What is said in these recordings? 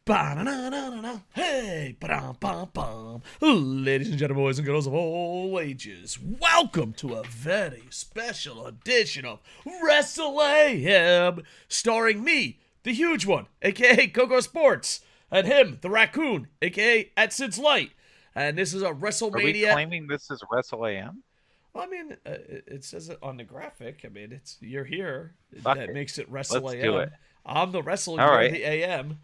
Ba-na-na-na-na-na. Hey, ba-dum-bum-bum. Ladies and gentlemen, boys and girls of all ages, welcome to a very special edition of WrestleAM, starring me, the huge one, aka KocoSports, and him, the raccoon, aka at SidsLight. And this is a WrestleMania. Are we claiming this is WrestleAM? Well, I mean, it says it on the graphic. I mean, you're here. Fuck That it. makes it Let's WrestleAM. do it. I'm the Wrestle, All you're right. the AM.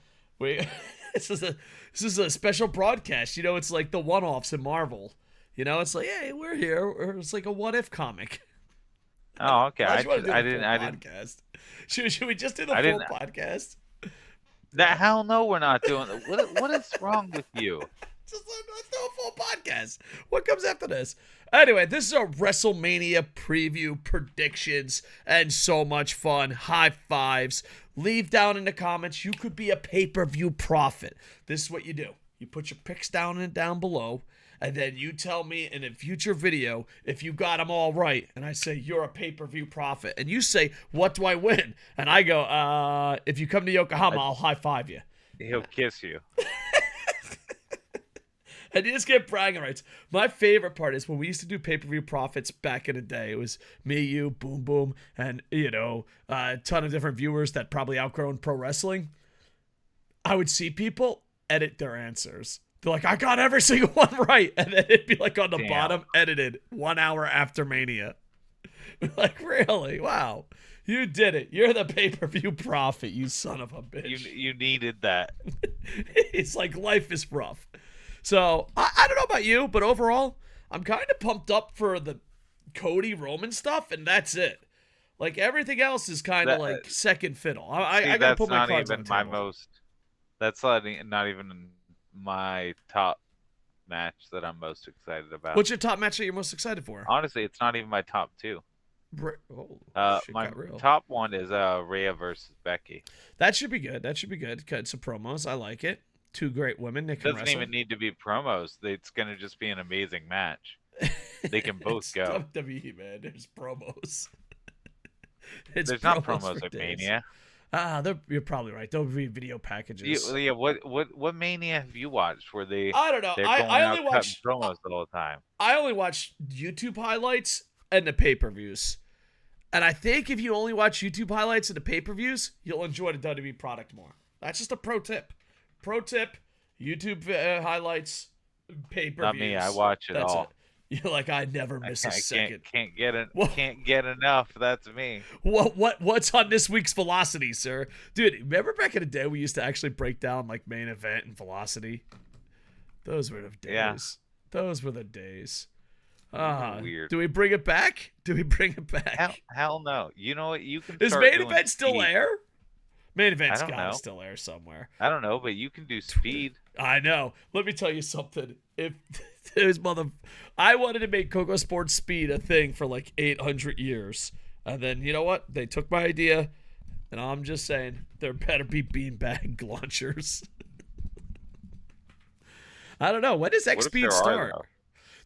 This is a special broadcast. You know, it's like the one-offs in Marvel. You know, it's like, hey, we're here. Or it's like a what-if comic. Oh, okay. I didn't. Podcast. Should we just do the full podcast? Hell no, we're not doing it. What is wrong with you? Let's do a full podcast. What comes after this? Anyway, this is our WrestleMania preview, predictions, and so much fun. High fives. Leave down in the comments. You could be a pay-per-view prophet. This is what you do. You put your picks down below, and then you tell me in a future video if you got them all right. And I say, you're a pay-per-view prophet. And you say, what do I win? And I go, if you come to Yokohama, I'll high-five you. He'll kiss you. And you just get bragging rights. My favorite part is when we used to do pay-per-view profits back in the day. It was me, you, Boom Boom, and, you know, a ton of different viewers that probably outgrown pro wrestling. I would see people edit their answers. They're like, I got every single one right. And then it'd be like on the bottom, edited 1 hour after Mania. Like, really? Wow. You did it. You're the pay-per-view prophet, you son of a bitch. You needed that. It's like life is rough. So, I don't know about you, but overall, I'm kind of pumped up for the Cody Roman stuff, and that's it. Like, everything else is kind of like second fiddle. I gotta put my cards on the table. That's not even my top match that I'm most excited about. What's your top match that you're most excited for? Honestly, it's not even my top two. My top one is Rhea versus Becky. That should be good. Cut some promos. I like it. Two great women that can wrestle. Doesn't even need to be promos. It's gonna just be an amazing match. They can both go. WWE, man. There's promos. There's not promos at Mania. You're probably right. There'll be video packages. Yeah. What Mania have you watched? Where I don't know. I only watch promos all the time. I only watch YouTube highlights and the pay-per-views. And I think if you only watch YouTube highlights and the pay-per-views, you'll enjoy the WWE product more. That's just a pro tip. Pro tip, YouTube highlights, pay-per-views. Not me, I watch it all. You're like, I never miss a second. Can't get enough. That's me. What's on this week's Velocity, sir? Dude, remember back in the day we used to actually break down like main event and Velocity? Those were the days. Yeah. Those were the days. Weird. Do we bring it back? Hell no. You know what? You can. Is main event still air? Main event's gotta still air somewhere. I don't know, but you can do speed. I know. Let me tell you something. If there's I wanted to make KocoSports speed a thing for like 800 years. And then, you know what? They took my idea. And I'm just saying, there better be beanbag launchers. I don't know. When does X-Speed start?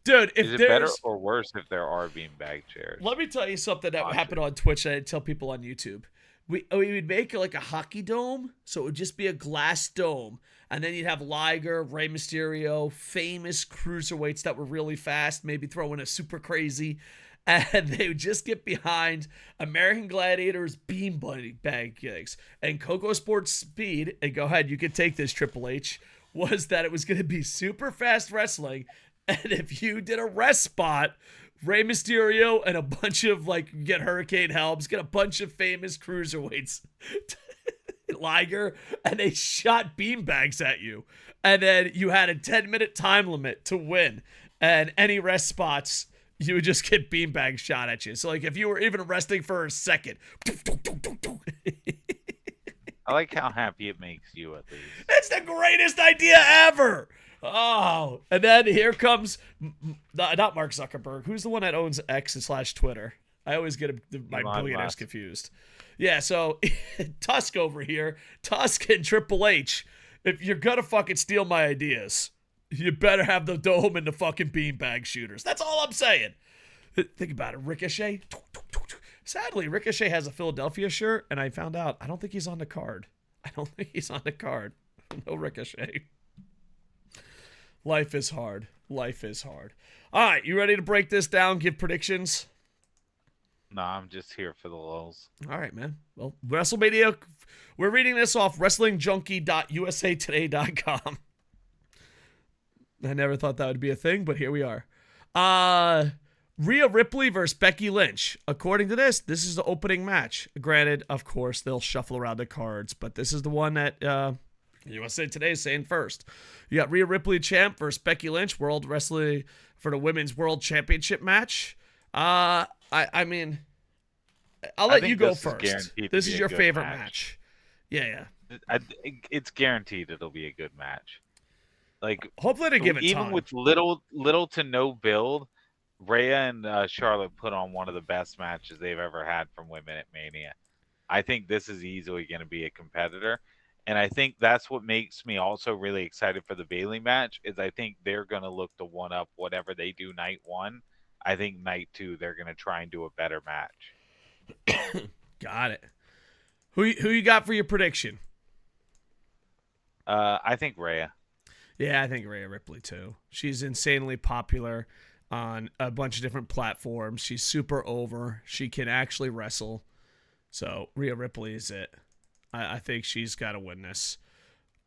Dude, is it better or worse if there are beanbag chairs? Let me tell you something that happened on Twitch that I didn't tell people on YouTube. We would make like a hockey dome, so it would just be a glass dome, and then you'd have Liger, Rey Mysterio, famous cruiserweights that were really fast, maybe throw in a super crazy, and they would just get behind American Gladiators beanbag gigs. And KocoSports speed, and go ahead, you can take this, Triple H, was that it was going to be super fast wrestling, and if you did a rest spot, Rey Mysterio and a bunch of, like, get Hurricane Helms, get a bunch of famous cruiserweights, Liger, and they shot beanbags at you. And then you had a 10-minute time limit to win. And any rest spots, you would just get beanbags shot at you. So, like, if you were even resting for a second. I like how happy it makes you, at least. It's the greatest idea ever! Oh, and then here comes, not Mark Zuckerberg. Who's the one that owns X/Twitter? I always get my billionaires confused. Yeah, so Tusk over here, Tusk and Triple H, if you're gonna fucking steal my ideas, you better have the dome and the fucking beanbag shooters. That's all I'm saying. Think about it, Ricochet. Sadly, Ricochet has a Philadelphia shirt, and I found out I don't think he's on the card. No Ricochet. Life is hard. Life is hard. All right, you ready to break this down, give predictions? No, I'm just here for the lulz. All right, man. Well, WrestleMania, we're reading this off WrestlingJunkie.usatoday.com. I never thought that would be a thing, but here we are. Rhea Ripley versus Becky Lynch. According to this is the opening match. Granted, of course, they'll shuffle around the cards, but this is the one that USA Today is saying first. You got Rhea Ripley champ versus Becky Lynch, World Wrestling for the Women's World Championship match. I mean, I'll let you go first. This is your favorite match. Yeah. It's guaranteed it'll be a good match. Like, hopefully they give it even time. with little to no build, Rhea and Charlotte put on one of the best matches they've ever had from women at Mania. I think this is easily going to be a competitor, and I think that's what makes me also really excited for the Bayley match. Is I think they're going to look to one up whatever they do night one. I think night two they're going to try and do a better match. Got it. Who you got for your prediction? I think Rhea. Yeah, I think Rhea Ripley too. She's insanely popular on a bunch of different platforms. She's super over. She can actually wrestle. So Rhea Ripley is it. I think she's got to win this.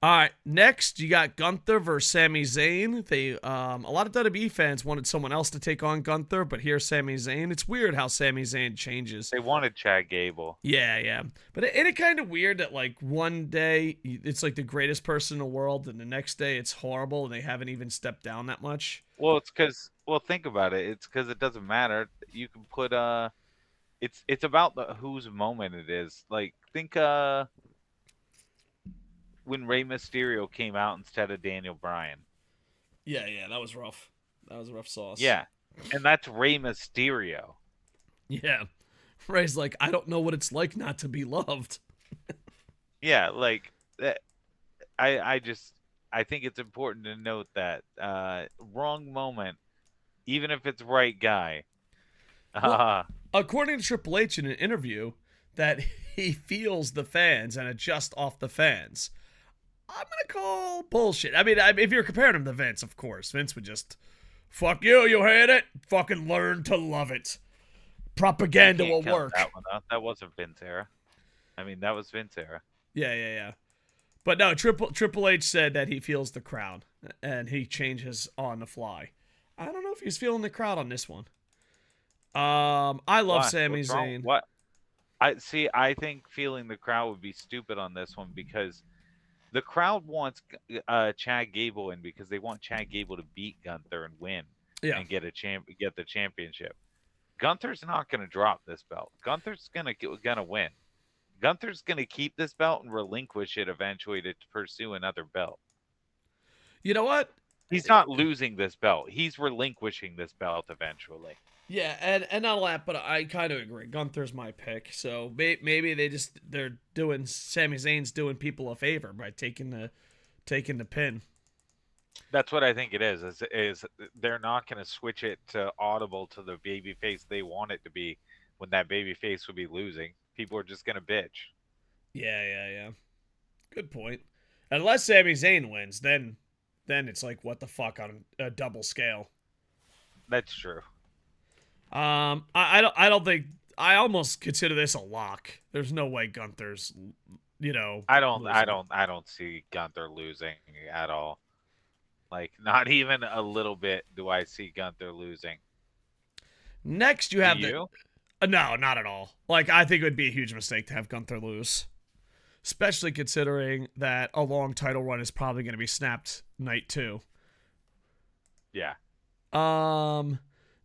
All right, next you got Gunther versus Sami Zayn. They a lot of WWE fans wanted someone else to take on Gunther, but here's Sami Zayn. It's weird how Sami Zayn changes. They wanted Chad Gable. Yeah. But isn't it kind of weird that like one day it's like the greatest person in the world, and the next day it's horrible, and they haven't even stepped down that much? Well, it's because think about it. It's because it doesn't matter. You can put it's about whose moment it is. Like think when Rey Mysterio came out instead of Daniel Bryan. Yeah, that was rough. That was a rough sauce. Yeah, and that's Rey Mysterio. Yeah, Rey's like, I don't know what it's like not to be loved. Yeah, like I think it's important to note that wrong moment, even if it's right guy. Well, according to Triple H in an interview, that he feels the fans and adjusts off the fans. I'm going to call bullshit. I mean, if you're comparing him to Vince, of course. Vince would just, fuck you hate it? Fucking learn to love it. Propaganda will work. That wasn't Vince era. I mean, that was Vince era. Yeah. But no, Triple H said that he feels the crowd, and he changes on the fly. I don't know if he's feeling the crowd on this one. I love Sami Zayn. What? I think feeling the crowd would be stupid on this one because the crowd wants Chad Gable in because they want Chad Gable to beat Gunther and win and get the championship. Gunther's not going to drop this belt. Gunther's going to win. Gunther's going to keep this belt and relinquish it eventually to pursue another belt. You know what? He's not losing this belt. He's relinquishing this belt eventually. Yeah, and not a lot, but I kind of agree. Gunther's my pick. So maybe they're doing Sami Zayn's doing people a favor by taking the pin. That's what I think it is. Is they're not going to switch it to audible to the babyface they want it to be when that babyface would be losing. People are just going to bitch. Yeah. Good point. Unless Sami Zayn wins, then it's like what the fuck on a double scale. That's true. I don't think I almost consider this a lock. There's no way Gunther's, losing. I don't see Gunther losing at all. Like not even a little bit do I see Gunther losing. Next you have no, not at all. Like I think it would be a huge mistake to have Gunther lose. Especially considering that a long title run is probably going to be snapped night 2. Yeah.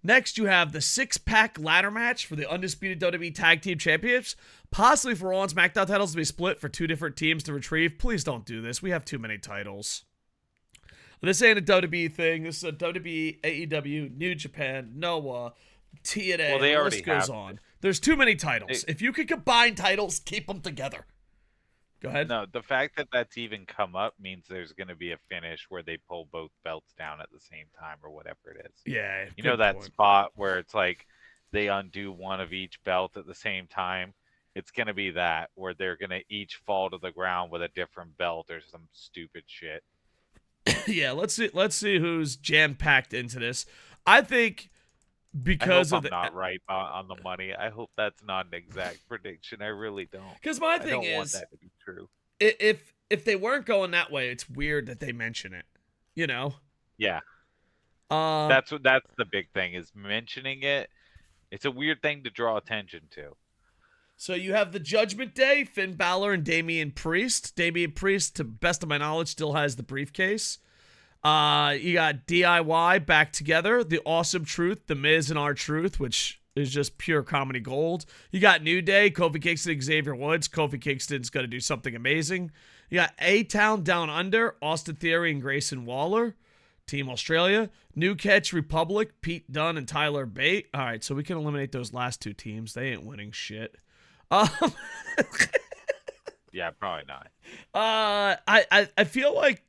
Next, you have the 6-pack ladder match for the undisputed WWE Tag Team Championships, possibly for Raw and SmackDown titles to be split for 2 different teams to retrieve. Please don't do this. We have too many titles. This ain't a WWE thing. This is a WWE, AEW, New Japan, Noah, TNA. Well, they already goes on. There's too many titles. If you could combine titles, keep them together. Go ahead. No, the fact that that's even come up means there's going to be a finish where they pull both belts down at the same time or whatever it is. Yeah. You know that spot where it's like they undo one of each belt at the same time It's gonna be that where they're gonna each fall to the ground with a different belt or some stupid shit. Yeah, let's see who's jam packed into this. I think I hope because of I'm the not right on the money. I hope that's not an exact prediction. I really don't. because my I thing don't want is that to be true. if they weren't going that way, it's weird that they mention it. You know. Yeah, Um. that's the big thing is mentioning it. It's a weird thing to draw attention to. So you have the Judgment Day, Finn Balor and Damian Priest. Damian Priest, to best of my knowledge, still has the briefcase. You got DIY back together, the Awesome Truth, the Miz and R-Truth, which is just pure comedy gold. You got New Day, Kofi Kingston, Xavier Woods. Kofi Kingston's gonna do something amazing. You got A-Town Down Under, Austin Theory and Grayson Waller. Team Australia, New Catch Republic, Pete Dunne and Tyler Bate. All right, so we can eliminate those last two teams. They ain't winning shit. Um, Yeah, probably not. I feel like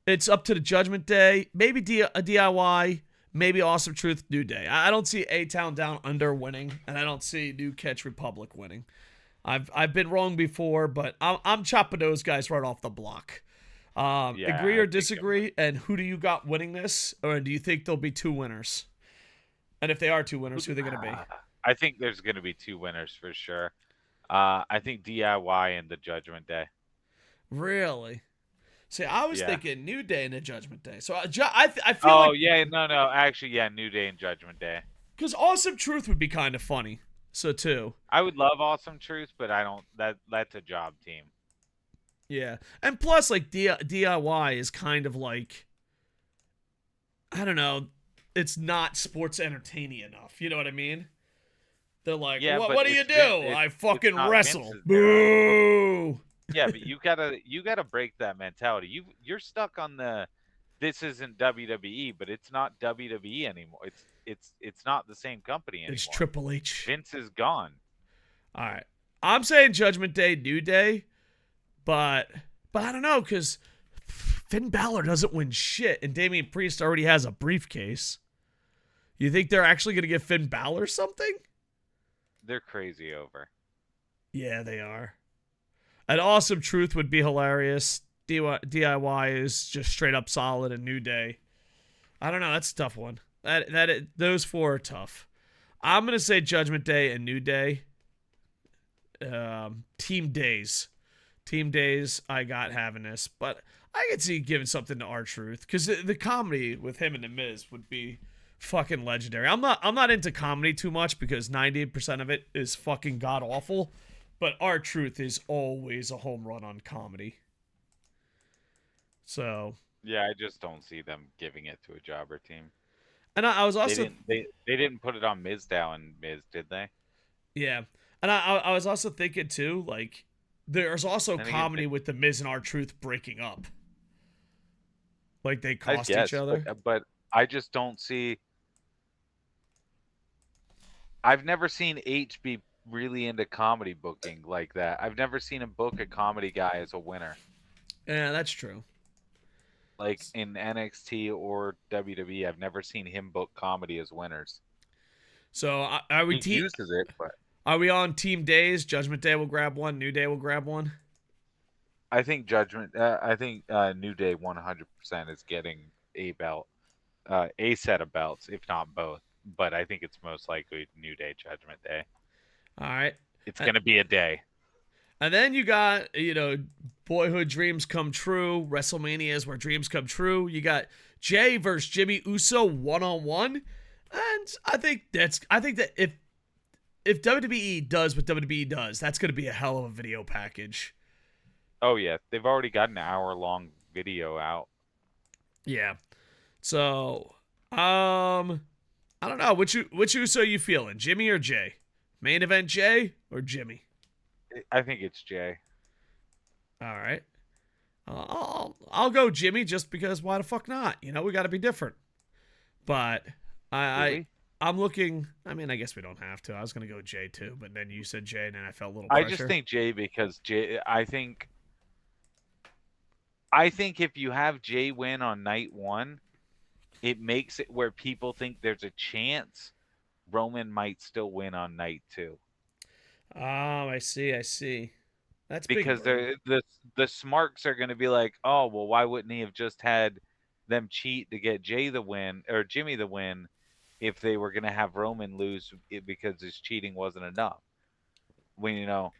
it's up to the Judgment Day, maybe a DIY, maybe Awesome Truth, New Day. I don't see A-Town Down Under winning, and I don't see New Catch Republic winning. I've been wrong before, but I'm chopping those guys right off the block. Yeah, agree I or think disagree? And who do you got winning this? Or do you think there'll be two winners? And if they are two winners, who are they going to be? I think there's going to be two winners for sure. I think DIY and the Judgment Day. Really? See, I was Yeah. thinking New Day and the Judgment Day. So I feel Oh like yeah, no, actually, yeah, New Day and Judgment Day. because Awesome Truth would be kind of funny. So too. I would love Awesome Truth, but I don't. That's a job team. Yeah, and plus, like DIY is kind of like, I don't know, it's not sports entertaining enough. You know what I mean? They're like, Yeah, what but do you it's do? I it's fucking not wrestle. Vince's era. Boo! Yeah, but you gotta break that mentality. You're stuck on the this isn't WWE, but it's not WWE anymore. It's not the same company anymore. It's Triple H. Vince is gone. All right, I'm saying Judgment Day, New Day, but I don't know because Finn Balor doesn't win shit, and Damian Priest already has a briefcase. You think they're actually gonna give Finn Balor something? They're crazy over. Yeah, they are. An Awesome Truth would be hilarious. DIY is just straight up solid. And New Day, I don't know. That's a tough one. Those four are tough. I'm gonna say Judgment Day and New Day. Team Days. I got having this, but I could see giving something to R-Truth because the comedy with him and the Miz would be fucking legendary. I'm not into comedy too much because 90% of it is fucking god awful. But R-Truth is always a home run on comedy. So yeah, I just don't see them giving it to a jobber team. And I was also they didn't put it on Mizdow and Miz, did they? Yeah, and I was also thinking too, like there's also comedy with the Miz and R-Truth breaking up, like they cost each other. But I just don't see. I've never seen H be really into comedy booking like that. I've never seen him book a comedy guy as a winner. Yeah, that's true. Like in NXT or WWE, I've never seen him book comedy as winners. So are we he uses it, but are we on Team Days? Judgment Day will grab one. New Day will grab one. I think New Day 100% is getting a belt, a set of belts, if not both. But I think it's most likely New Day Judgment Day. All right. It's going to be a day. And then you got, boyhood dreams come true. WrestleMania is where dreams come true. You got Jay versus Jimmy Uso one-on-one. And I think that if WWE does what WWE does, that's going to be a hell of a video package. Oh, yeah. They've already got an hour-long video out. Yeah. So, I don't know. Which Uso are you feeling? Jimmy or Jay? Main event Jay or Jimmy? I think it's Jay. All right. I'll go Jimmy just because why the fuck not? We got to be different. But I'm looking. I mean, I guess we don't have to. I was gonna go Jay too, but then you said Jay, and then I felt a little pressure. I just think Jay because Jay. I think if you have Jay win on night one, it makes it where people think there's a chance Roman might still win on night two. Oh, I see. That's big Because brain. the smarks are going to be like, oh well, why wouldn't he have just had them cheat to get Jay the win or Jimmy the win if they were going to have Roman lose because his cheating wasn't enough? When The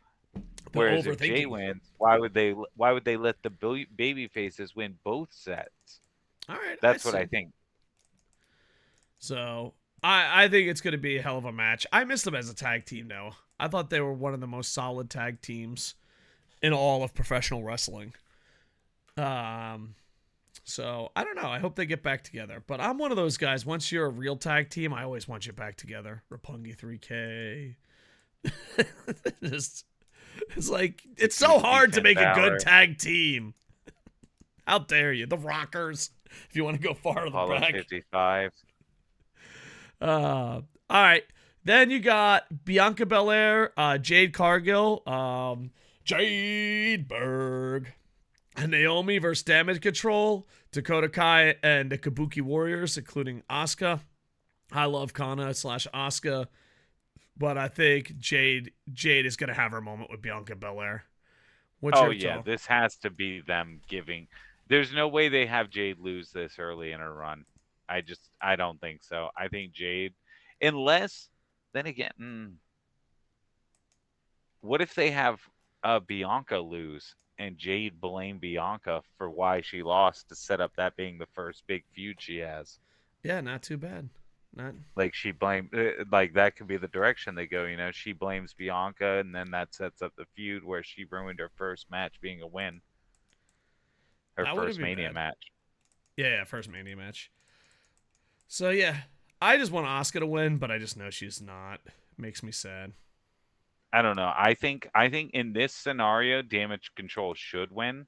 whereas if Jay overthinking. wins, why would they let the baby faces win both sets? All right, I That's what I see. think. So I think it's going to be a hell of a match. I miss them as a tag team, though. I thought they were one of the most solid tag teams in all of professional wrestling. Um, so I don't know. I hope they get back together. But I'm one of those guys. Once you're a real tag team, I always want you back together. Roppongi 3K. Just, it's like it's so hard to Finn make a good Balor, tag team. How dare you? The Rockers, if you want to go far to the Apollo back. 55. All right. Then you got Bianca Belair, Jade Cargill, Jade Berg, and Naomi versus Damage Control, Dakota Kai, and the Kabuki Warriors, including Asuka. I love Kana / Asuka, but I think Jade is gonna have her moment with Bianca Belair. What's Oh your yeah, thought? this has to be them giving. There's no way they have Jade lose this early in her run. I don't think so. I think Jade, unless then again, what if they have Bianca lose and Jade blame Bianca for why she lost to set up that being the first big feud she has? Yeah, not too bad. Not Like she blamed, like that could be the direction they go. She blames Bianca, and then that sets up the feud where she ruined her first match being a win, her that wouldn't first be Mania bad. match. Yeah, first Mania match. So yeah, I just want Asuka to win, but I just know she's not. Makes me sad. I don't know. I think in this scenario, Damage Control should win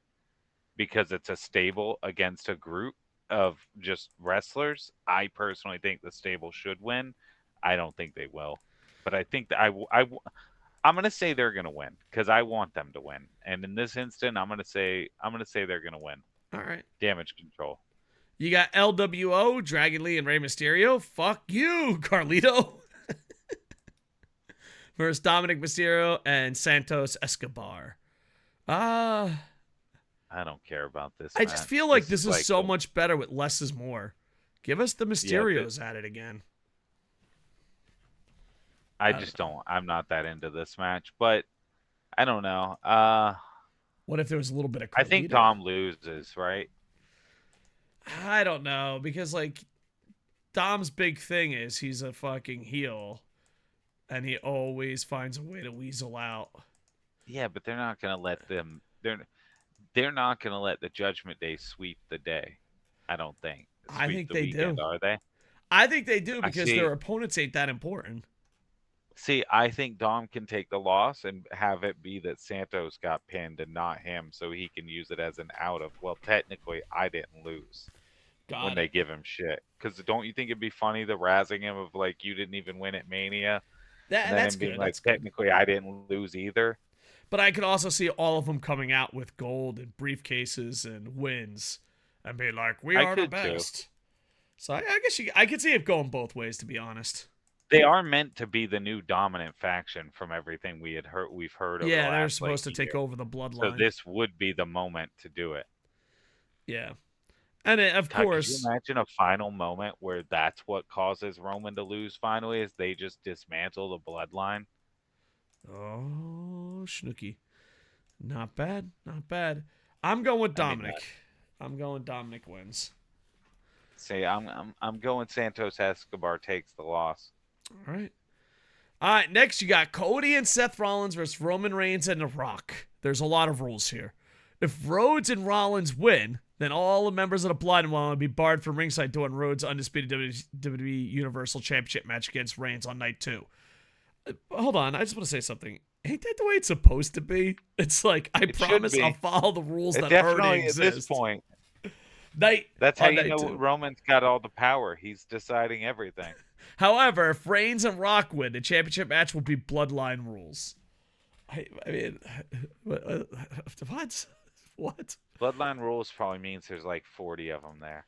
because it's a stable against a group of just wrestlers. I personally think the stable should win. I don't think they will, but I think that I'm gonna say they're gonna win because I want them to win. And in this instant, I'm gonna say they're gonna win. All right. Damage Control. You got LWO, Dragon Lee, and Rey Mysterio. Fuck you, Carlito. Versus Dominic Mysterio and Santos Escobar. I don't care about this I just match. feel like This this is is like so much better with less is more. Give us the yeah. Mysterios at it again. I I don't just know. don't. I'm not that into this match, but I don't know. What if there was a little bit of I think Carlito? Dom loses, right? I don't know because like Dom's big thing is he's a fucking heel, and he always finds a way to weasel out. Yeah, but they're not gonna let them. They're not gonna let the Judgment Day sweep the day. I don't think I sweep think the they weekend, do. are they? I think they do I because see. their opponents ain't that important. See, I think Dom can take the loss and have it be that Santos got pinned and not him, so he can use it as an out of. Well, technically, I didn't lose when Got they it. give him shit. Because don't you think it'd be funny the razzing him of like you didn't even win at Mania, and then That's him being good. like That's good. technically I didn't lose either. But I could also see all of them coming out with gold and briefcases and wins and be like, "We I are the could too. best." So I guess I could see it going both ways, to be honest. They are meant to be the new dominant faction from everything we've heard over the Yeah, they're last like supposed to take year. over the So bloodline. this would be the moment to do it. Yeah, and of God, could you course, imagine a final moment where that's what causes Roman to lose finally is they just dismantle the bloodline? oh Snooky, not bad, not bad. I'm going with I mean, Dominic. I'm going Dominic wins. say I'm going Santos Escobar takes the loss. All right. All right, next you got Cody and Seth Rollins versus Roman Reigns and The Rock. There's a lot of rules here. If Rhodes and Rollins win, then all the members of the Bloodline will be barred from ringside during Rhodes' undisputed WWE Universal Championship match against Reigns on night 2. Hold on, I just want to say something. Ain't that the way it's supposed to be? It's like, I It should promise I'll be. follow the rules It that already definitely at this exist. point. Night That's how on you night know 2. Roman's got all the power. He's deciding everything. However, if Reigns and Rock win, the championship match will be Bloodline rules. I mean, what? What? Bloodline rules probably means there's like 40 of them there.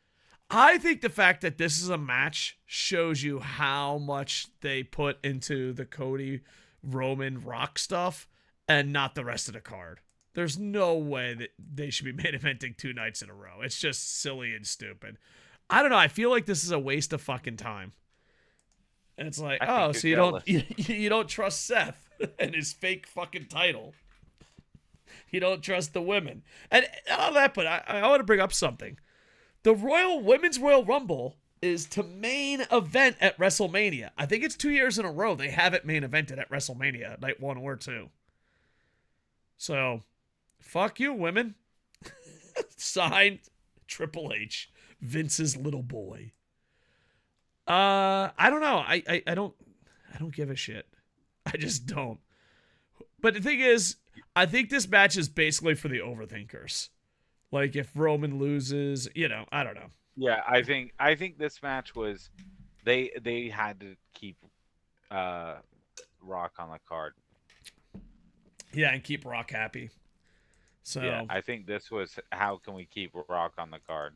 I think the fact that this is a match shows you how much they put into the Cody Roman Rock stuff and not the rest of the card. There's no way that they should be main eventing 2 nights in a row. It's just silly and stupid. I don't know. I feel like this is a waste of fucking time. And it's like, oh, so you don't trust Seth and his fake fucking title. You don't trust the women. And all that, but I want to bring up something. The Women's Royal Rumble is to main event at WrestleMania. I think it's 2 years in a row they have it main evented at WrestleMania, night 1 or 2. So, fuck you, women. Signed, Triple H, Vince's little boy. I don't know. I don't give a shit. I just don't. But the thing is, I think this match is basically for the overthinkers. Like if Roman loses, I don't know. Yeah, I think this match was they had to keep Rock on the card. Yeah, and keep Rock happy. So yeah, I think this was how can we keep Rock on the card?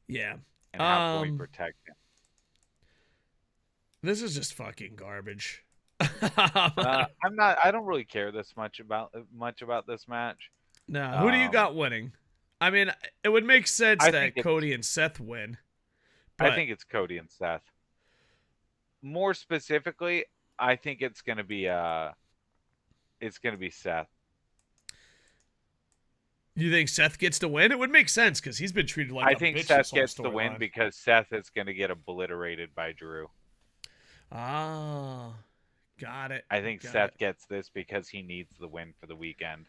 Yeah. And how can we protect him? This is just fucking garbage. I don't really care this much about this match. No, who do you got winning? I mean, it would make sense that Cody and Seth win. I think it's Cody and Seth. More specifically, I think it's gonna be Seth. You think Seth gets to win? It would make sense because he's been treated like I think Seth gets to win because Seth is gonna get obliterated by Drew. Ah, got it. I think Seth gets this because he needs the win for the weekend.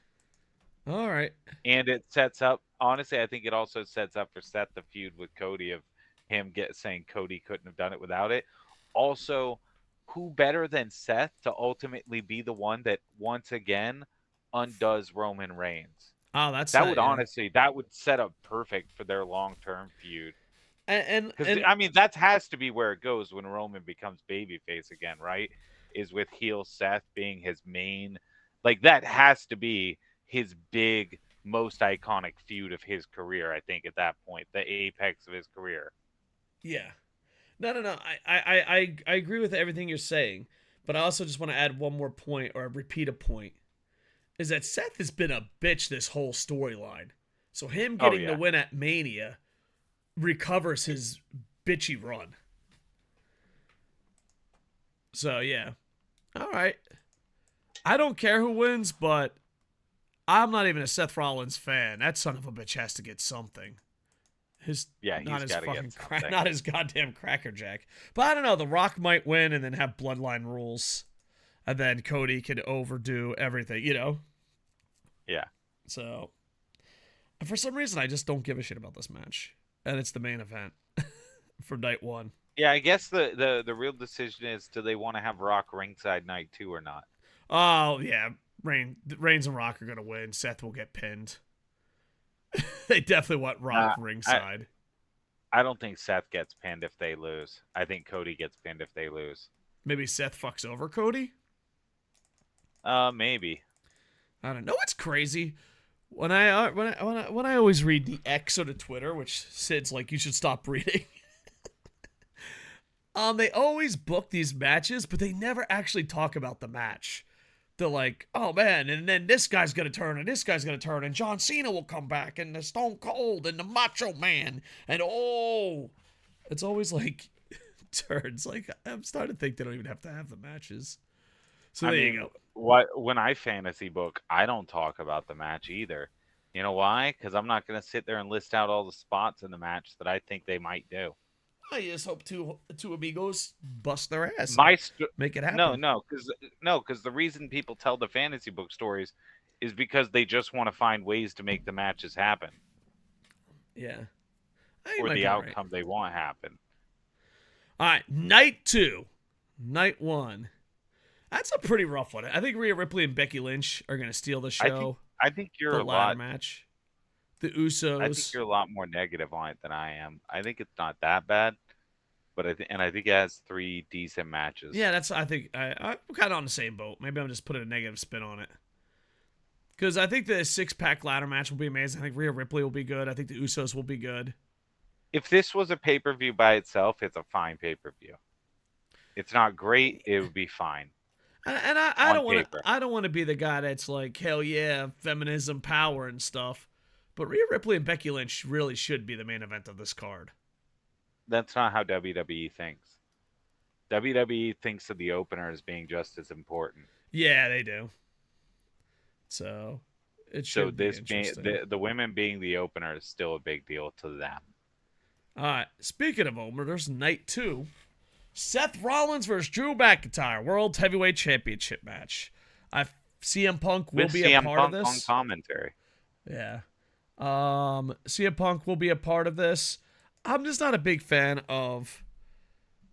All right. And it sets up, honestly, I think it also sets up for Seth the feud with Cody of him saying Cody couldn't have done it without it. Also, who better than Seth to ultimately be the one that once again undoes Roman Reigns? Oh, that would set up perfect for their long-term feud. And I mean, that has to be where it goes when Roman becomes babyface again, right? Is with heel Seth being his main, like that has to be his big, most iconic feud of his career. I think at that point, the apex of his career. Yeah, no. I agree with everything you're saying, but I also just want to add one more point or repeat a point. Is that Seth has been a bitch this whole storyline. So him getting the win at Mania recovers his bitchy run. So, yeah. All right. I don't care who wins, but I'm not even a Seth Rollins fan. That son of a bitch has to get something. He's got to get something. Not his goddamn Cracker Jack. But I don't know. The Rock might win and then have Bloodline rules. And then Cody can overdo everything, Yeah. So, for some reason, I just don't give a shit about this match. And it's the main event for night 1. Yeah, I guess the real decision is, do they want to have Rock ringside night 2 or not? Oh, yeah. Reigns and Rock are going to win. Seth will get pinned. They definitely want Rock ringside. I don't think Seth gets pinned if they lose. I think Cody gets pinned if they lose. Maybe Seth fucks over Cody? Maybe. I don't know. It's crazy. When I always read the X or the Twitter, which Sid's like, you should stop reading. They always book these matches, but they never actually talk about the match. They're like, oh man, and then this guy's gonna turn, and this guy's gonna turn, and John Cena will come back, and the Stone Cold, and the Macho Man, and it's always like turns. Like I'm starting to think they don't even have to have the matches. So there you go. When I fantasy book, I don't talk about the match either. You know why? Because I'm not going to sit there and list out all the spots in the match that I think they might do. I just hope two amigos bust their ass. Make it happen. No, because the reason people tell the fantasy book stories is because they just want to find ways to make the matches happen. Yeah. Or the outcome they want happen. All right, night 2. Night 1. That's a pretty rough one. I think Rhea Ripley and Becky Lynch are going to steal the show. I think you're a lot match. The Usos. I think you're a lot more negative on it than I am. I think it's not that bad, but I think it has 3 decent matches. Yeah, I think I'm kind of on the same boat. Maybe I'm just putting a negative spin on it. Because I think the 6-pack ladder match will be amazing. I think Rhea Ripley will be good. I think the Usos will be good. If this was a pay-per-view by itself, it's a fine pay-per-view. It's not great. It would be fine. And I don't want to be the guy that's like, hell yeah, feminism, power, and stuff. But Rhea Ripley and Becky Lynch really should be the main event of this card. That's not how WWE thinks. WWE thinks of the opener as being just as important. Yeah, they do. So it should be interesting. The women being the opener is still a big deal to them. All right. Speaking of openers, night 2, Seth Rollins versus Drew McIntyre, World Heavyweight Championship match. CM Punk will be a part of this. On commentary. Yeah. CM Punk will be a part of this. I'm just not a big fan of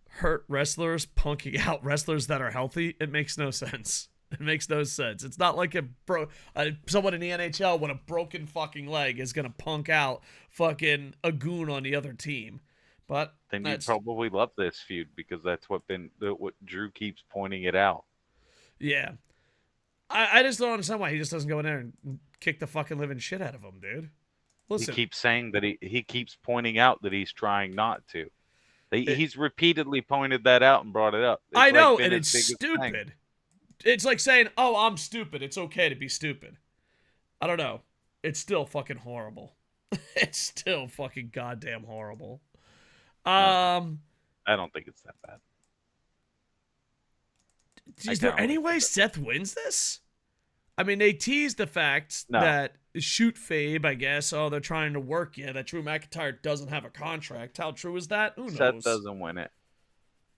hurt wrestlers punking out wrestlers that are healthy. It makes no sense. It makes no sense. It's not like someone in the NHL with a broken fucking leg is gonna punk out fucking a goon on the other team. But then you probably love this feud because that's what Drew keeps pointing it out. Yeah, I just don't understand why he just doesn't go in there and kick the fucking living shit out of him, dude. Listen, he keeps saying that he keeps pointing out that he's trying not to. He's repeatedly pointed that out and brought it up. I know, and it's stupid. Thing. It's like saying, "Oh, I'm stupid. It's okay to be stupid." I don't know. It's still fucking horrible. It's still fucking goddamn horrible. I don't think it's that bad. Is there any way Seth wins this? I mean, they teased the fact that shoot Fabe, I guess. Oh, they're trying to work you. That Drew McIntyre doesn't have a contract. How true is that? Who knows? Seth doesn't win it.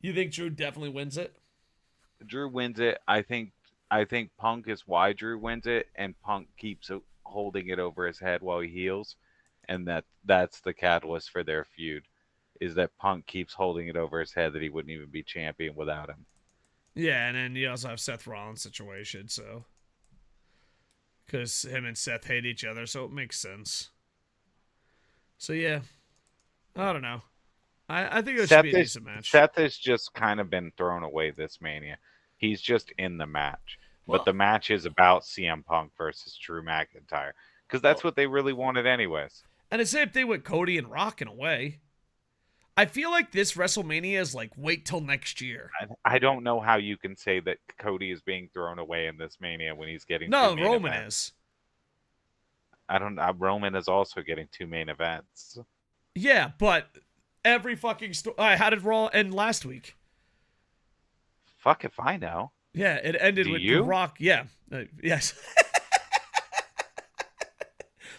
You think Drew definitely wins it? Drew wins it. I think Punk is why Drew wins it, and Punk keeps holding it over his head while he heals, and that's the catalyst for their feud, is that Punk keeps holding it over his head that he wouldn't even be champion without him. Yeah, and then you also have Seth Rollins' situation, so because him and Seth hate each other, so it makes sense. So yeah, I don't know. I think it should be a decent match. Seth has just kind of been thrown away this Mania. He's just in the match. But the match is about CM Punk versus Drew McIntyre. Because that's what they really wanted anyways. And the same thing with Cody and Rock in a way. I feel like this WrestleMania is like, wait till next year. I don't know how you can say that Cody is being thrown away in this Mania when he's getting No, Roman is. Roman is also getting 2 main events. Yeah, but every fucking story. How did Raw end last week? Fuck if I know. Yeah, it ended with The Rock. Yeah, yes.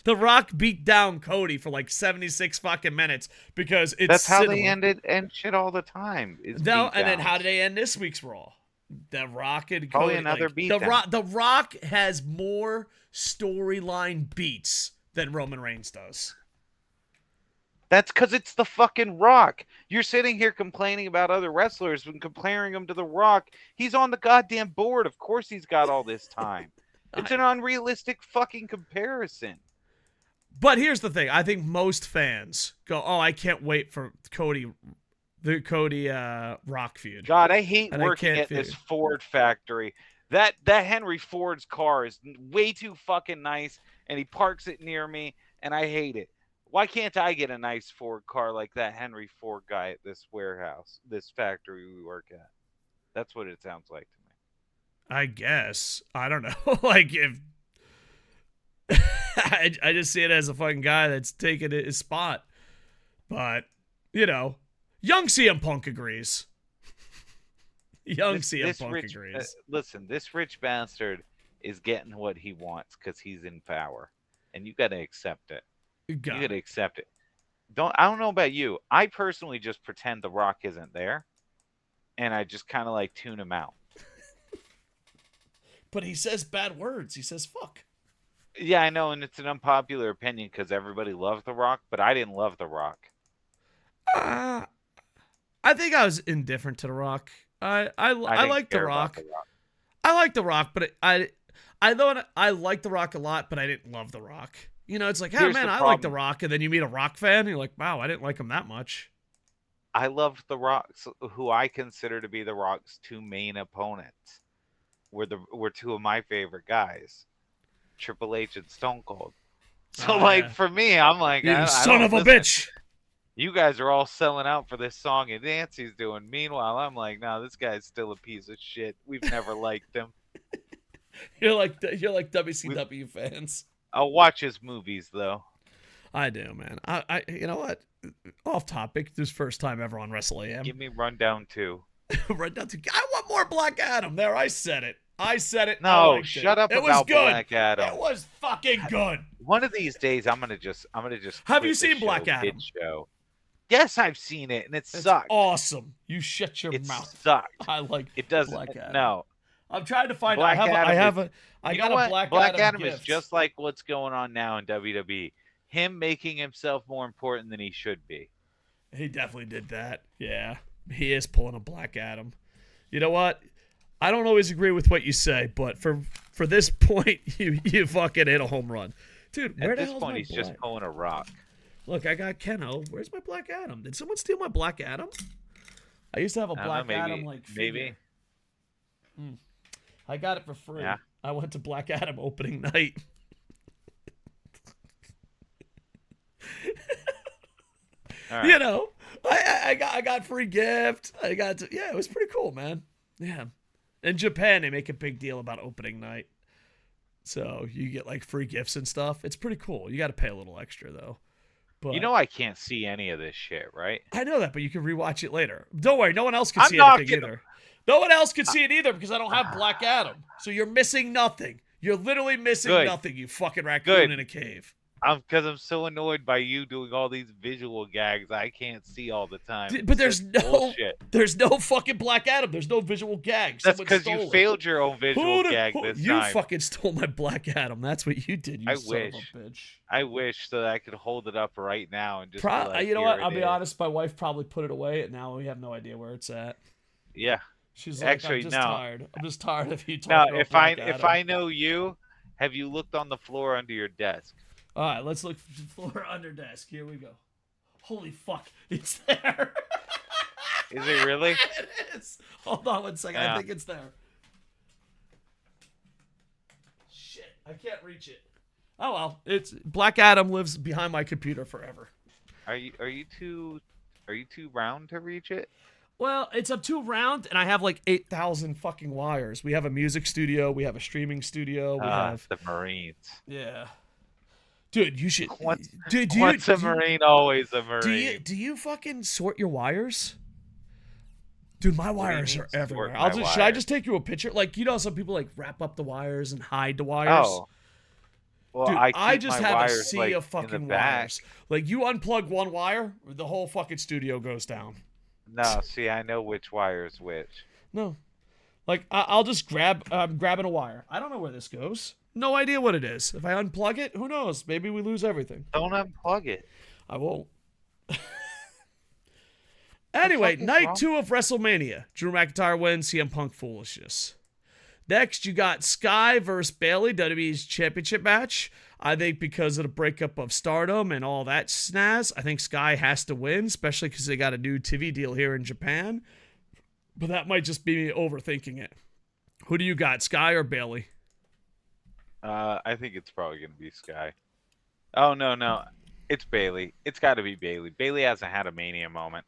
The Rock beat down Cody for like 76 fucking minutes because that's how they end shit all the time. And then how did they end this week's Raw? The Rock and Cody. Probably Cody. another beat. The Rock has more storyline beats than Roman Reigns does. That's because it's the fucking Rock. You're sitting here complaining about other wrestlers and comparing them to the Rock. He's on the goddamn board. Of course he's got all this time. It's an unrealistic fucking comparison. But here's the thing. I think most fans go, oh, I can't wait for the Cody Rock feud. God, I hate working at this Ford factory. That Henry Ford's car is way too fucking nice, and he parks it near me, and I hate it. Why can't I get a nice Ford car like that Henry Ford guy at this warehouse, this factory we work at? That's what it sounds like to me. I guess. I don't know. Like, if... I just see it as a fucking guy that's taking his spot. But, young CM Punk agrees. CM Punk agrees. Listen, this rich bastard is getting what he wants because he's in power. And you got to accept it. You got to accept it. I don't know about you. I personally just pretend The Rock isn't there, and I just kind of like tune him out. But he says bad words. He says fuck. Yeah, I know, and it's an unpopular opinion because everybody loves The Rock, but I didn't love The Rock. I think I was indifferent to The Rock. I like The Rock. I like The Rock, but I like The Rock a lot, but I didn't love The Rock. It's like, oh, man, I like The Rock. And then you meet a Rock fan, and you're like, wow, I didn't like him that much. I love The Rock, who I consider to be The Rock's 2 main opponents. Were 2 of my favorite guys, Triple H and Stone Cold. So, for me, I'm like, you son of a bitch. You guys are all selling out for this song and Nancy's doing. Meanwhile, I'm like, no, this guy's still a piece of shit. We've never liked him. You're like WCW fans. I'll watch his movies though. I do, man. I you know what? Off topic. This first time ever on WrestleAM. Give me Rundown 2. Rundown 2. I want more Black Adam. There, I said it. No, shut up about Black Adam. It was fucking good. One of these days, I'm gonna just. Have you seen Black Adam? Show. Yes, I've seen it, and it sucks. Sucked. Awesome. You shut your mouth. It sucked. I like it. Doesn't. Black Adam. No. I'm trying to find. I got a Black Adam gift. Is just like what's going on now in WWE. Him making himself more important than he should be. He definitely did that. Yeah, he is pulling a Black Adam. You know what? I don't always agree with what you say, but for this point, you fucking hit a home run, dude. Where the hell is my At this point, he's just pulling a rock. Look, I got Keno. Where's my Black Adam? Did someone steal my Black Adam? I used to have a Black Adam like figure. Maybe. I got it for free. Yeah. I went to Black Adam opening night. Right. You know, I got free gift. It was pretty cool, man. Yeah. In Japan, they make a big deal about opening night. So you get like free gifts and stuff. It's pretty cool. You got to pay a little extra though. But you know I can't see any of this shit, right? I know that, but you can rewatch it later. Don't worry, no one else can see anything either. No one else can see it either because I don't have Black Adam. So you're missing nothing. You're literally missing nothing, you fucking raccoon in a cave. Because I'm so annoyed by you doing all these visual gags I can't see all the time. But there's no fucking Black Adam. There's no visual gags. That's because you failed your own visual gag this time. You fucking stole my Black Adam. That's what you did, you son of a bitch. I wish that I could hold it up right now and just you know what? I'll be honest. My wife probably put it away, and now we have no idea where it's at. Yeah. She's like, I'm just tired. I'm just tired of you talking about Black Adam. If I know you, have you looked on the floor under your desk? All right, let's look for the floor under desk. Here we go. Holy fuck, it's there. Is it really? It is. Hold on 1 second. Yeah. I think it's there. Shit, I can't reach it. Oh well, it's Black Adam lives behind my computer forever. Are you too round to reach it? Well, it's up too round, and I have like 8,000 fucking wires. We have a music studio. We have a streaming studio. We have the Marines. Yeah. Dude, you should. Once a Marine, always a Marine. Do you fucking sort your wires? Dude, my wires are everywhere. Should I just take you a picture? Like, you know, some people like wrap up the wires and hide the wires. Oh. Well, dude, I just have a sea of like fucking wires. Like, you unplug one wire, the whole fucking studio goes down. No, see, I know which wire is which. No. Like, I'll just I'm grabbing a wire. I don't know where this goes. No idea what it is. If I unplug it, who knows? Maybe we lose everything. Don't unplug it. I won't. Anyway, night 2 of WrestleMania. Drew McIntyre wins, CM Punk foolishness. Next, you got Sky versus Bayley, WWE's championship match. I think because of the breakup of Stardom and all that snaz, I think Sky has to win, especially because they got a new TV deal here in Japan. But that might just be me overthinking it. Who do you got, Sky or Bayley? I think it's probably going to be Sky. Oh, no. It's Bayley. It's got to be Bayley. Bayley hasn't had a Mania moment.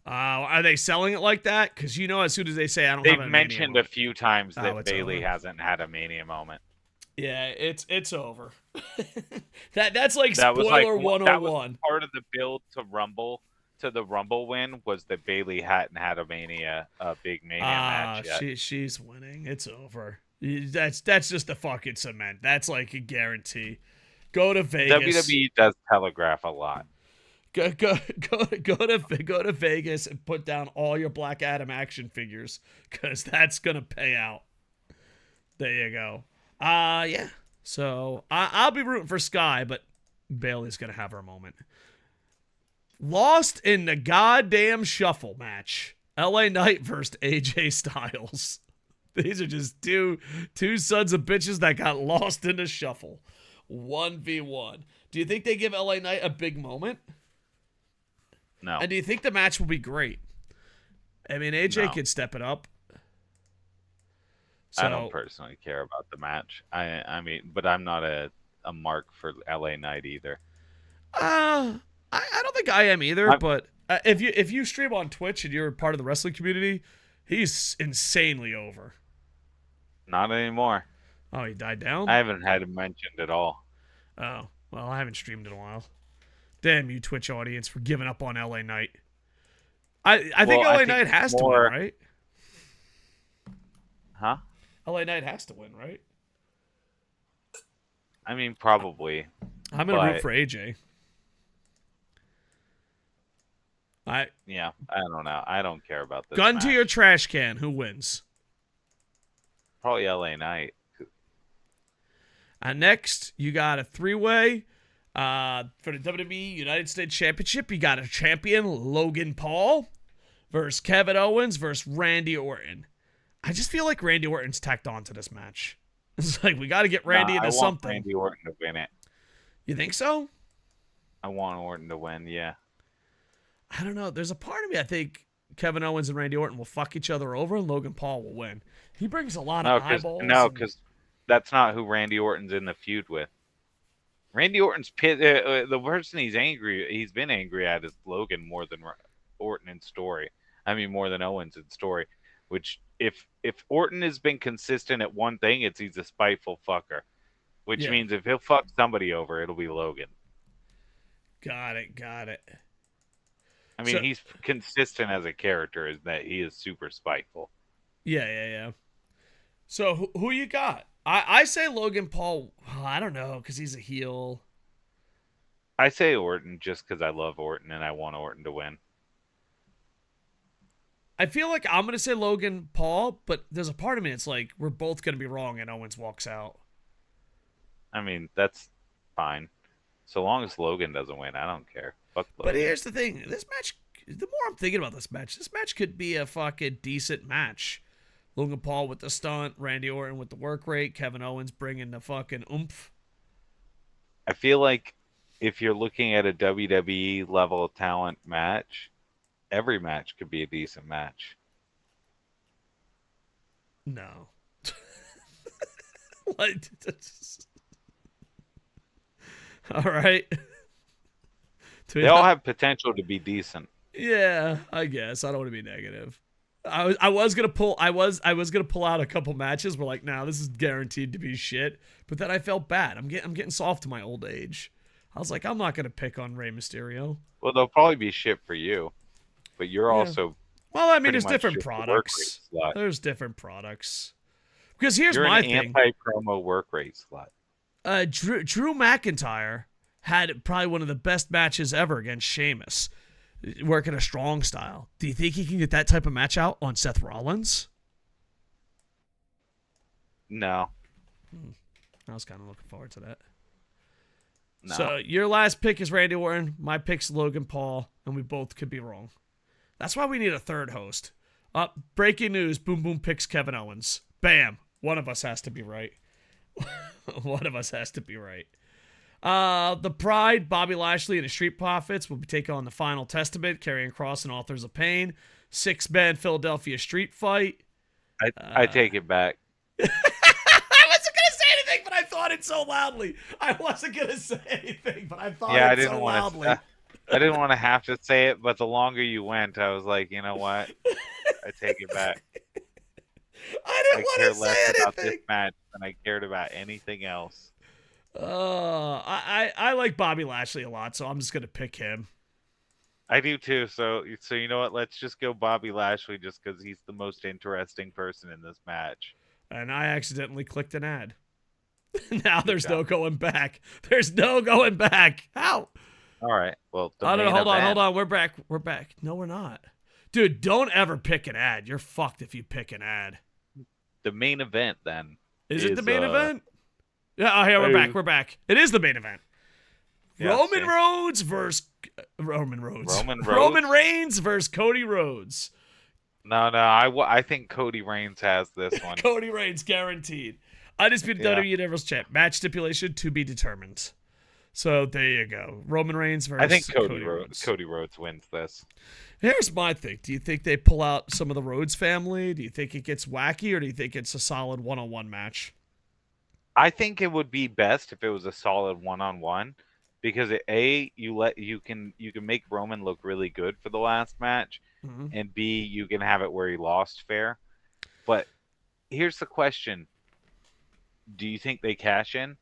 Are they selling it like that? Because, you know, as soon as they say I don't have a Mania moment. They've mentioned a few times that Bayley hasn't had a Mania moment. Yeah, it's over. That's like spoiler 101. That was part of the build to Rumble, to the Rumble win, was that Bayley hadn't had a big Mania match yet. She's winning. It's over. That's just a fucking cement. That's like a guarantee. Go to Vegas. WWE does telegraph a lot. Go to Vegas and put down all your Black Adam action figures, because that's gonna pay out. There you go. Yeah. So I'll be rooting for Sky, but Bayley's gonna have her moment. Lost in the goddamn shuffle match. LA Knight versus AJ Styles. These are just two sons of bitches that got lost in the shuffle. 1v1. Do you think they give LA Knight a big moment? No. And do you think the match will be great? I mean, AJ can step it up. So, I don't personally care about the match. I mean, but I'm not a mark for LA Knight either. I don't think think I am either, but if you stream on Twitch and you're part of the wrestling community, he's insanely over. Not anymore. Oh, he died down? I haven't had him mentioned at all. Oh, well, I haven't streamed in a while. Damn you, Twitch audience, for giving up on LA Knight. I think LA Knight has to win, right? Huh? LA Knight has to win, right? I mean, probably. I'm going to root for AJ. I don't know. I don't care about this Gun match. to your trash can. Who wins? Probably LA Knight. And next, you got a three-way for the WWE United States Championship. You got a champion, Logan Paul, versus Kevin Owens versus Randy Orton. I just feel like Randy Orton's tacked on to this match. It's like, we got to get Randy into something. I want Randy Orton to win it. You think so? I want Orton to win, yeah. I don't know. There's a part of me, I think Kevin Owens and Randy Orton will fuck each other over and Logan Paul will win. He brings a lot of eyeballs. No, because that's not who Randy Orton's in the feud with. Randy Orton's the person he's been angry at is Logan more than Orton in story. I mean, more than Owens in story. Which, if Orton has been consistent at one thing, it's he's a spiteful fucker. Which means if he'll fuck somebody over, it'll be Logan. Got it. I mean, he's consistent as a character, is that he is super spiteful. Yeah. So who you got? I say Logan Paul. Well, I don't know, because he's a heel. I say Orton just because I love Orton and I want Orton to win. I feel like I'm going to say Logan Paul, but there's a part of me it's like we're both going to be wrong and Owens walks out. I mean, that's fine. So long as Logan doesn't win, I don't care. Fuck Logan. But here's the thing. This match, the more I'm thinking about this match could be a fucking decent match. Logan Paul with the stunt, Randy Orton with the work rate, Kevin Owens bringing the fucking oomph. I feel like if you're looking at a WWE level of talent match, every match could be a decent match. No. What? All right. They all have potential to be decent. Yeah, I guess. I don't want to be negative. I was gonna pull out a couple matches where like, nah, this is guaranteed to be shit. But then I felt bad. I'm getting soft to my old age. I was like, I'm not gonna pick on Rey Mysterio. Well, they'll probably be shit for you, but you're also. Well, I mean, there's different products. There's different products. Because here's my thing. You're an anti-promo work rate slut. Drew McIntyre had probably one of the best matches ever against Sheamus, working a strong style. Do you think he can get that type of match out on Seth Rollins? No. I was kind of looking forward to that. No. So your last pick is Randy Orton. My pick's Logan Paul, and we both could be wrong. That's why we need a third host. Breaking news, Boom Boom picks Kevin Owens. Bam. One of us has to be right. One of us has to be right. The Pride, Bobby Lashley, and the Street Profits will be taking on the Final Testament, Karrion Kross and Authors of Pain. 6-man Philadelphia Street Fight. I take it back. I wasn't going to say anything, but I thought it so loudly. I didn't want to have to say it, but the longer you went, I was like, you know what? I take it back. I care less about this match than I cared about anything else. I like Bobby Lashley a lot, so I'm just gonna pick him. I do too. So you know what? Let's just go Bobby Lashley, just because he's the most interesting person in this match. And I accidentally clicked an ad. Now there's no going back. There's no going back. How? All right. Well, hold on. We're back. No, we're not. Dude, don't ever pick an ad. You're fucked if you pick an ad. The main event, then. Is it the main event? Yeah, here, we're back. It is the main event. Yeah, Roman Reigns versus Cody Rhodes. No, I think Cody Reigns has this one. Cody Reigns, guaranteed. Undisputed WWE Universal Champ. Match stipulation to be determined. So there you go. Roman Reigns versus I think Rhodes. Cody Rhodes wins this. Here's my thing. Do you think they pull out some of the Rhodes family? Do you think it gets wacky, or do you think it's a solid one-on-one match? I think it would be best if it was a solid one-on-one, because you can make Roman look really good for the last match, and B, you can have it where he lost fair. But here's the question: do you think they cash in?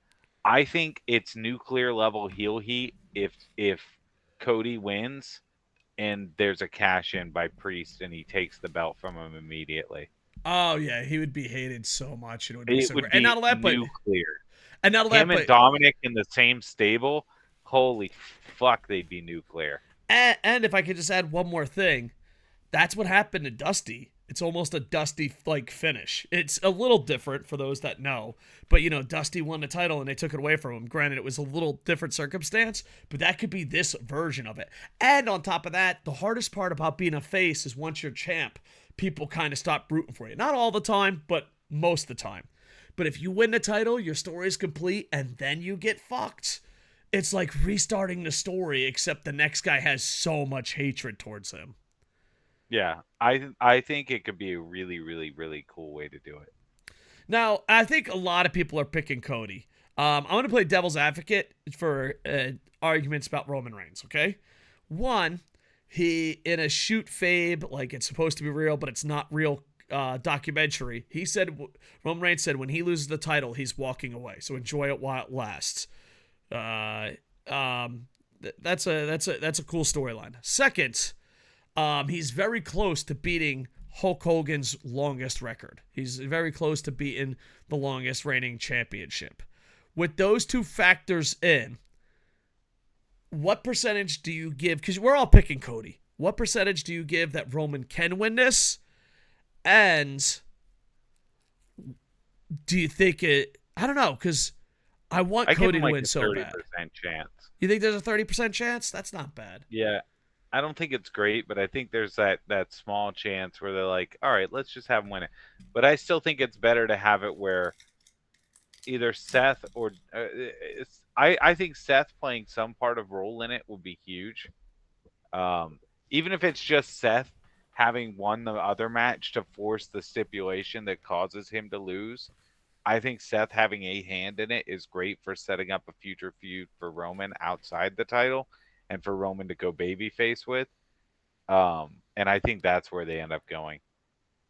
I think it's nuclear level heel heat if Cody wins and there's a cash in by Priest and he takes the belt from him immediately. Oh yeah, he would be hated so much. It would be so great. Be And not only that, nuclear. And not him and Dominic in the same stable, holy fuck, they'd be nuclear. And if I could just add one more thing, that's what happened to Dusty. It's almost a Dusty like finish. It's a little different for those that know, but Dusty won the title and they took it away from him. Granted, it was a little different circumstance, but that could be this version of it. And on top of that, the hardest part about being a face is once you're champ, people kind of stop rooting for you. Not all the time, but most of the time. But if you win the title, your story is complete, and then you get fucked. It's like restarting the story, except the next guy has so much hatred towards him. Yeah, I think it could be a really, really, really cool way to do it. Now, I think a lot of people are picking Cody. I'm going to play devil's advocate for arguments about Roman Reigns, okay? One, he, in a shoot fabe, like it's supposed to be real, but it's not real documentary, he said, Roman Reigns said when he loses the title, he's walking away. So enjoy it while it lasts. That's a cool storyline. Second, he's very close to beating Hulk Hogan's longest record. He's very close to beating the longest reigning championship. With those two factors in, what percentage do you give? Because we're all picking Cody. What percentage do you give that Roman can win this? And do you think it? I don't know, because I want Cody to win so bad. 30% chance. You think there's a 30% chance? That's not bad. Yeah. I don't think it's great, but I think there's that small chance where they're like, all right, let's just have him win it. But I still think it's better to have it where either Seth or I think Seth playing some part of role in it would be huge. Even if it's just Seth having won the other match to force the stipulation that causes him to lose, I think Seth having a hand in it is great for setting up a future feud for Roman outside the title and for Roman to go babyface with. And I think that's where they end up going,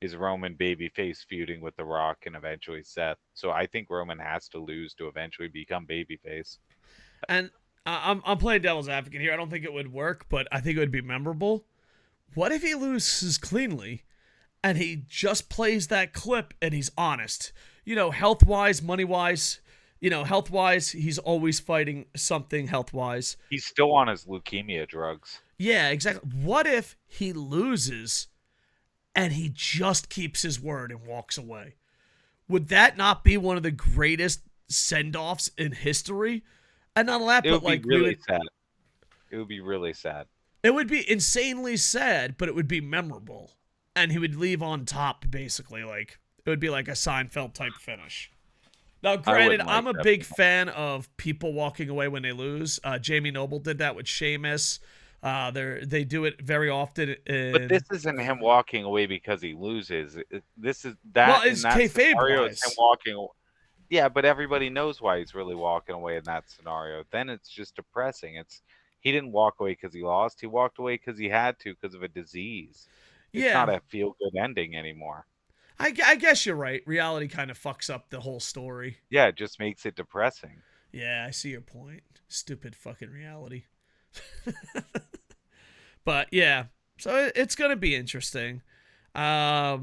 is Roman babyface feuding with The Rock and eventually Seth. So I think Roman has to lose to eventually become babyface. And I'm playing devil's advocate here. I don't think it would work, but I think it would be memorable. What if he loses cleanly and he just plays that clip and he's honest? Health-wise, money-wise, health-wise, he's always fighting something health-wise. He's still on his leukemia drugs. Yeah, exactly. What if he loses and he just keeps his word and walks away? Would that not be one of the greatest send-offs in history? And not only that, but like really sad. It would be really sad. It would be insanely sad, but it would be memorable. And he would leave on top, basically. Like, it would be like a Seinfeld type finish. Now, granted, I'm a big fan of people walking away when they lose. Jamie Noble did that with Sheamus. They do it very often. But this isn't him walking away because he loses. This is that. Well, it's kayfabe wise. Him walking away. Yeah, but everybody knows why he's really walking away in that scenario. Then it's just depressing. He didn't walk away because he lost. He walked away because he had to because of a disease. It's not a feel-good ending anymore. I guess you're right. Reality kind of fucks up the whole story. Yeah, it just makes it depressing. Yeah, I see your point. Stupid fucking reality. But yeah, so it's gonna be interesting. I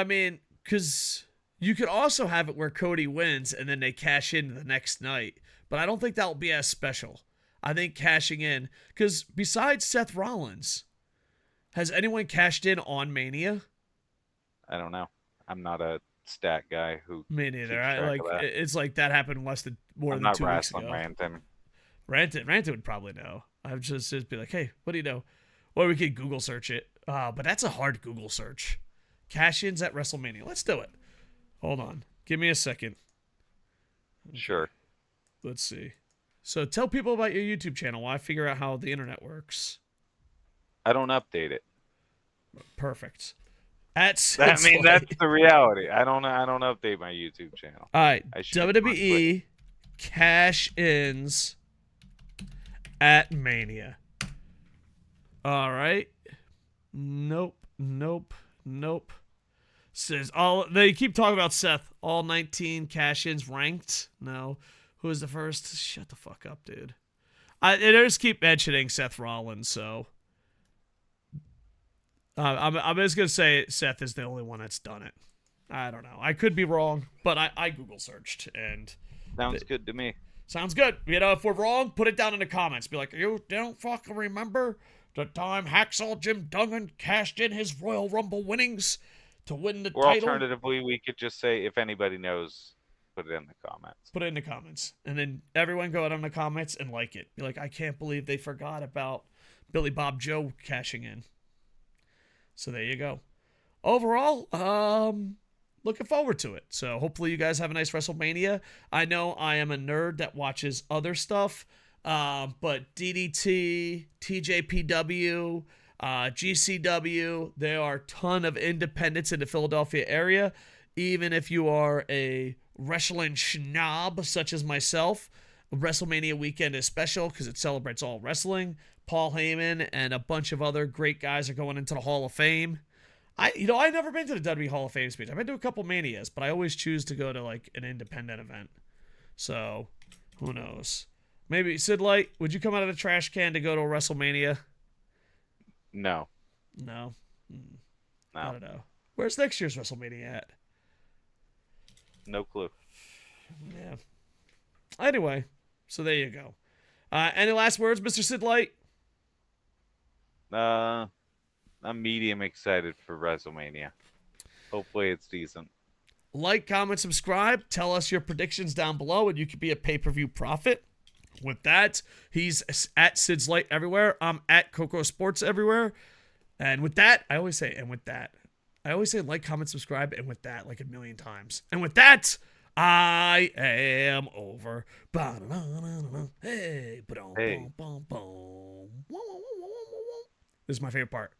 mean, because you could also have it where Cody wins and then they cash in the next night, but I don't think that'll be as special. I think cashing in, because besides Seth Rollins, has anyone cashed in on Mania? I don't know. I'm not a stat guy who. Me neither. It's like that happened more than 2 weeks ago. Ranton would probably know. I would just be like, hey, what do you know? Or we could Google search it. But that's a hard Google search. Cash-ins at WrestleMania. Let's do it. Hold on. Give me a second. Sure. Let's see. So tell people about your YouTube channel while I figure out how the internet works. I don't update it. Perfect. That's the reality. I don't update my YouTube channel. All right. WWE cash-ins at Mania. All right. Nope. Says all they keep talking about Seth. All 19 cash-ins ranked. No. Who was the first? Shut the fuck up, dude. They just keep mentioning Seth Rollins, so I'm just gonna say Seth is the only one that's done it. I don't know. I could be wrong, but I Google searched and sounds good to me. Sounds good. You know, if we're wrong, put it down in the comments. Be like, you don't fucking remember the time Hacksaw Jim Duggan cashed in his Royal Rumble winnings to win the title? Alternatively, we could just say, if anybody knows, put it in the comments. Put it in the comments. And then everyone go out in the comments and like it. Be like, I can't believe they forgot about Billy Bob Joe cashing in. So there you go. Overall, looking forward to it. So hopefully you guys have a nice WrestleMania. I know I am a nerd that watches other stuff, but DDT, TJPW, GCW, there are a ton of independents in the Philadelphia area. Even if you are a wrestling schnob such as myself, WrestleMania weekend is special because it celebrates all wrestling. Paul Heyman and a bunch of other great guys are going into the Hall of Fame. I've never been to the WWE Hall of Fame speech. I've been to a couple Manias, but I always choose to go to like an independent event. So, who knows? Maybe SidsLight, would you come out of the trash can to go to a WrestleMania? No. No. I don't know. Where's next year's WrestleMania at? No clue. Yeah. Anyway, so there you go. Any last words, Mr. SidsLight? I'm medium excited for WrestleMania. Hopefully it's decent. Like, comment, subscribe. Tell us your predictions down below, and you could be a pay-per-view prophet. With that, he's at SidsLight everywhere. I'm at KocoSports everywhere. And with that, I always say like, comment, subscribe, and with that, like a million times. And with that, I am over. Hey, hey. This is my favorite part.